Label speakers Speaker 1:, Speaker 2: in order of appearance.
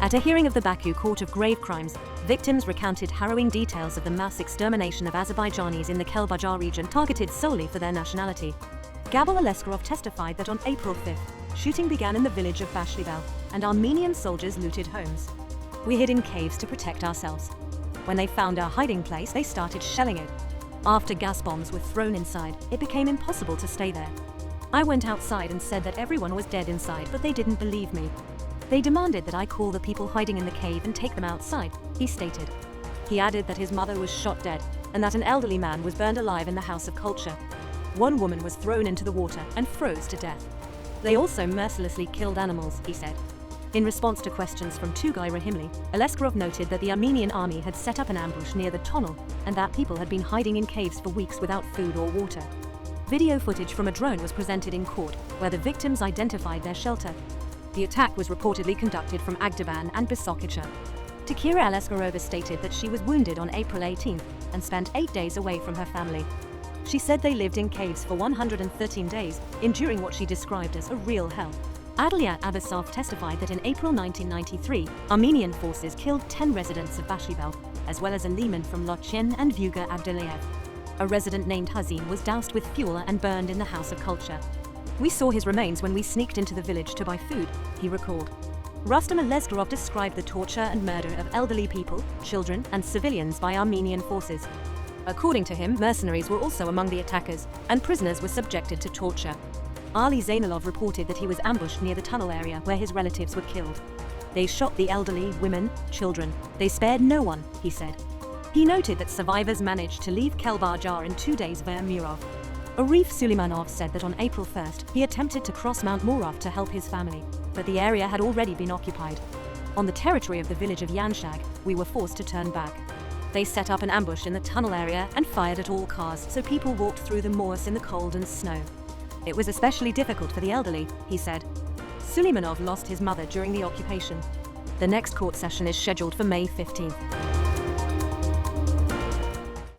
Speaker 1: At a hearing of the Baku Court of Grave Crimes, victims recounted harrowing details of the mass extermination of Azerbaijanis in the Kalbajar region targeted solely for their nationality. Kalbajar testified that on April 5th, shooting began in the village of Bashlibel, and Armenian soldiers looted homes. "We hid in caves to protect ourselves. When they found our hiding place, they started shelling it. After gas bombs were thrown inside, it became impossible to stay there. I went outside and said that everyone was dead inside, but they didn't believe me. They demanded that I call the people hiding in the cave and take them outside," he stated. He added that his mother was shot dead and that an elderly man was burned alive in the House of Culture. One woman was thrown into the water and froze to death. "They also mercilessly killed animals," he said. In response to questions from Tugay Rahimli, Aleskarov noted that the Armenian army had set up an ambush near the tunnel and that people had been hiding in caves for weeks without food or water. Video footage from a drone was presented in court, where the victims identified their shelter. The attack was reportedly conducted from Agdaban and Bisokicha. Takira Aleskarova stated that she was wounded on April 18th and spent 8 days away from her family. She said they lived in caves for 113 days, enduring what she described as a real hell. Adliat Abbasov testified that in April 1993, Armenian forces killed 10 residents of Bashlibel, as well as a Lehman from Lochin and Vuga Abdulayev. A resident named Hazim was doused with fuel and burned in the House of Culture. "We saw his remains when we sneaked into the village to buy food," he recalled. Rustam Aleskarov described the torture and murder of elderly people, children, and civilians by Armenian forces. According to him, mercenaries were also among the attackers, and prisoners were subjected to torture. Ali Zainalov reported that he was ambushed near the tunnel area where his relatives were killed. "They shot the elderly, women, children. They spared no one," he said. He noted that survivors managed to leave Kalbajar in 2 days via Murov. Arif Suleimanov said that on April 1st, he attempted to cross Mount Murov to help his family, but the area had already been occupied. "On the territory of the village of Yanshag, we were forced to turn back. They set up an ambush in the tunnel area and fired at all cars, so people walked through the moors in the cold and snow. It was especially difficult for the elderly," he said. Suleimanov lost his mother during the occupation. The next court session is scheduled for May 15th.